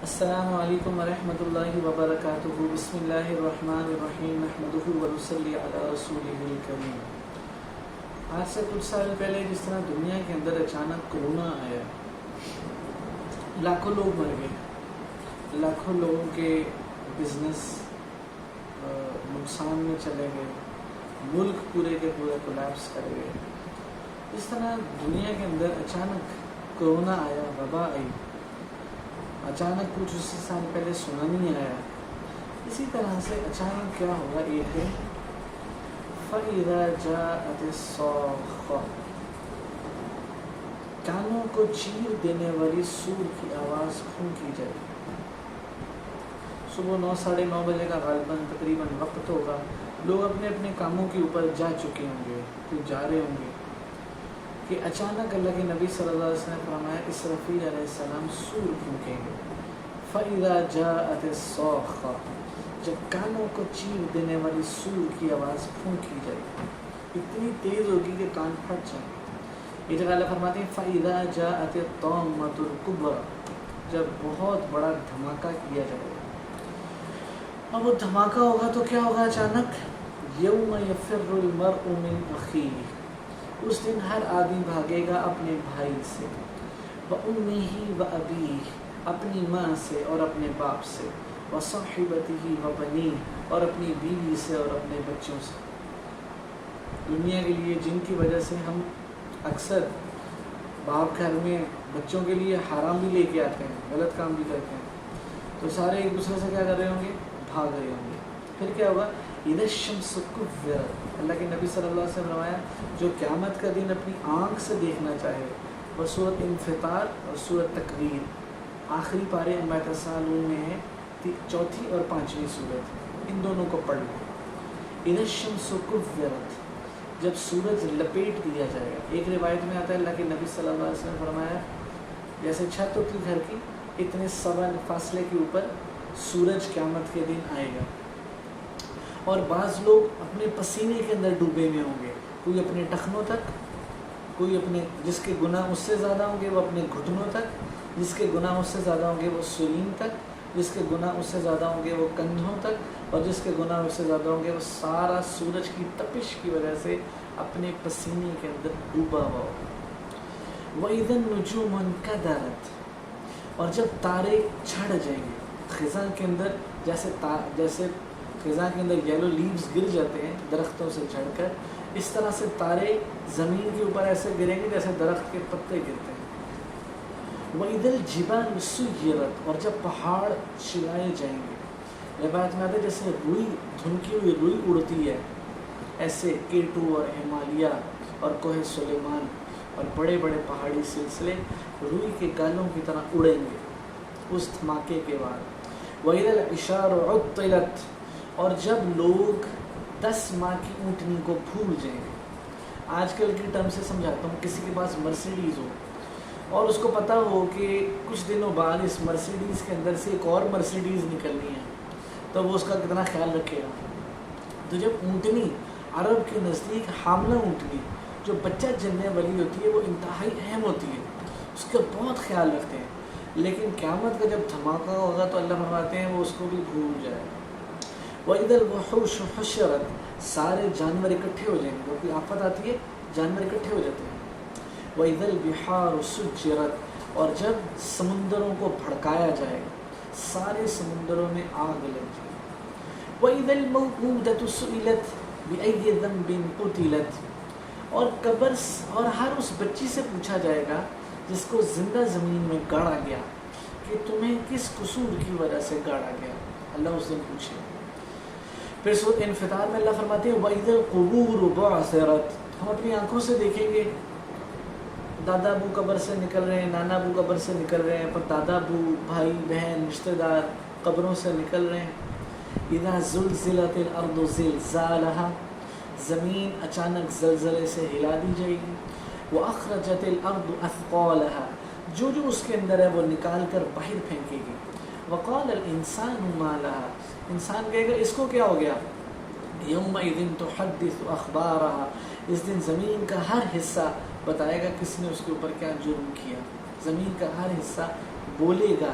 السلام علیکم ورحمۃ اللہ وبرکاتہ۔ بسم اللہ الرحمن الرحیم، نحمدہ ونصلی علی رسولہ الکریم۔ آج سے کچھ سال پہلے جس طرح دنیا کے اندر اچانک کورونا آیا، لاکھوں لوگ مر گئے، لاکھوں لوگوں کے بزنس نقصان میں چلے گئے، ملک پورے کے پورے کولیپس کر گئے۔ اس طرح دنیا کے اندر اچانک کورونا آیا، وبا آئی، اچانک کچھ اسی سال پہلے سونامی آیا۔ اسی طرح سے اچانک کیا ہوگا، ایک دن فَإِذَا جَاءَتِ الصَّاخَّةُ، کانوں کو چیر دینے والی سور کی آواز پھونکی جائے۔ صبح 9 ساڑھے 9 بجے کا غالباً تقریباً وقت ہوگا، لوگ اپنے اپنے کاموں کے اوپر جا چکے ہوں گے، پھر جا رہے ہوں گے کہ اچانک اللہ کے نبی صلی اللہ علیہ وسلم نے فرمایا اسرافیل علیہ السلام سور پھونکیں گے۔ فَإِذَا جَاءَتِ الصَّاخَّةُ، جب کانوں کو چیر دینے والی سور کی آواز پھونکی جائے، اتنی تیز ہوگی کہ کان پھٹ جائیں۔ یہ جگہ اللہ فرماتے ہیں فَإِذَا جَاءَتِ الطَّامَّةُ الْكُبْرىٰ، جب بہت بڑا دھماکہ کیا جائے گا۔ اب وہ دھماکہ ہوگا تو کیا ہوگا اچانک، یوم یفر المرء من اخیہ، اس دن ہر آدمی بھاگے گا اپنے بھائی سے، وَأُمِّهِ وَأَبِيهِ، اپنی ماں سے اور اپنے باپ سے، وَصَاحِبَتِهِ وَبَنِيهِ، اور اپنی بیوی سے اور اپنے بچوں سے۔ دنیا کے لیے جن کی وجہ سے ہم اکثر باپ گھر میں بچوں کے لیے حرام بھی لے کے آتے ہیں، غلط کام بھی کرتے ہیں، تو سارے ایک دوسرے سے کیا کر رہے ہوں گے، بھاگ رہے ہوں گے۔ پھر کیا ہوگا، اِذَا الشَّمْسُ كُوِّرَتْ، اللہ کے نبی صلی اللہ علیہ وسلم نے فرمایا جو قیامت کا دن اپنی آنکھ سے دیکھنا چاہے وہ سورۃ انفطار اور سورۃ تکویر، آخری پارے انبیاء تسالون میں ہے، چوتھی اور پانچویں سورت، ان دونوں کو پڑھ لیں۔ اِذَا الشَّمْسُ كُوِّرَتْ، جب سورج لپیٹ دیا جائے گا۔ ایک روایت میں آتا ہے اللہ کے نبی صلی اللہ علیہ وسلم نے فرمایا جیسے چھت ہوتی گھر کی، اتنے سوا فاصلے کے اوپر سورج قیامت کے دن آئے گا، اور بعض لوگ اپنے پسینے کے اندر ڈوبے ہوئے ہوں گے، کوئی اپنے ٹخنوں تک، کوئی اپنے جس کے گناہ اس سے زیادہ ہوں گے وہ اپنے گھٹنوں تک، جس کے گناہ اس سے زیادہ ہوں گے وہ سرین تک، جس کے گناہ اس سے زیادہ ہوں گے وہ کندھوں تک، اور جس کے گناہ اس سے زیادہ ہوں گے وہ سارا سورج کی تپش کی وجہ سے اپنے پسینے کے اندر ڈوبا ہوا ہوگا۔ وَإِذَا النُّجُومُ انْكَدَرَتْ، اور جب تارے جھڑ جائیں گے، خزاں کے اندر جیسے خزاں کے اندر یلو لیوز گر جاتے ہیں درختوں سے جھڑ کر، اس طرح سے تارے زمین کے اوپر ایسے گریں گے جیسے درخت کے پتے گرتے ہیں۔ وَإِذَا الْجِبَالُ سُيِّرَتْ، اور جب پہاڑ چلائے جائیں گے، روایت میں آتا ہے جیسے روئی، دھنکی ہوئی روئی اڑتی ہے، ایسے کیٹو اور ہمالیہ اور کوہ سلیمان اور بڑے بڑے پہاڑی سلسلے روئی کے گالوں کی طرح اڑیں گے اس دھماکے کے بعد۔ وَإِذَا الْعِشَارُ عُطِّلَتْ، اور جب لوگ 10 ماہ کی اونٹنی کو بھول جائیں گے۔ آج کل کی ٹرم سے سمجھاتا ہوں، کسی کے پاس مرسیڈیز ہو اور اس کو پتہ ہو کہ کچھ دنوں بعد اس مرسیڈیز کے اندر سے ایک اور مرسیڈیز نکلنی ہے، تو وہ اس کا کتنا خیال رکھے گا۔ تو جب اونٹنی عرب کے نزدیک حاملہ اونٹنی جو بچہ جننے والی ہوتی ہے وہ انتہائی اہم ہوتی ہے، اس کا بہت خیال رکھتے ہیں، لیکن قیامت کا جب دھماکہ ہوگا تو اللہ فرماتے ہیں وہ اس کو بھی بھول جائے گا۔ وَإِذَا الْوُحُوشُ حُشِرَتْ، سارے جانور اکٹھے ہو جائیں گے، جو کوئی آفت آتی ہے جانور اکٹھے ہو جاتے ہیں۔ وَإِذَا الْبِحَارُ سُجِّرَتْ، اور جب سمندروں کو بھڑکایا جائے گا، سارے سمندروں میں آگ لگ جائے گی۔ وَإِذَا الْمَوْءُودَةُ سُئِلَتْ بِأَيِّ ذَنبٍ قُتِلَتْ، اور قبر اور ہر اس بچی سے پوچھا جائے گا جس کو زندہ زمین میں گاڑا گیا کہ تمہیں کس قصور کی وجہ سے گاڑا گیا، اللہ اس دن پوچھے۔ پھر سورۃ انفطار میں اللہ فرماتے ہیں وَإِذَا الْقُبُورُ بُعْثِرَتْ، ہم اپنی آنکھوں سے دیکھیں گے دادا ابو قبر سے نکل رہے ہیں، نانا ابو قبر سے نکل رہے ہیں، پر دادا ابو، بھائی بہن، رشتہ دار قبروں سے نکل رہے ہیں۔ اِذَا زُلْزِلَتِ الْأَرْضُ زِلْزَالَهَا، زمین اچانک زلزلے سے ہلا دی جائے گی۔ وَأَخْرَجَتِ الْأَرْضُ أَثْقَالَهَا، جو اس کے اندر ہے وہ نکال کر باہر پھینکے گی۔ وَقَالَ الْإِنسَانُ مَا لَهَا، انسان کہے گا اس کو کیا ہو گیا۔ يَوْمَئِذٍ تُحَدِّثُ أَخْبَارَهَا، اس دن زمین کا ہر حصہ بتائے گا کس نے اس کے اوپر کیا جرم کیا، زمین کا ہر حصہ بولے گا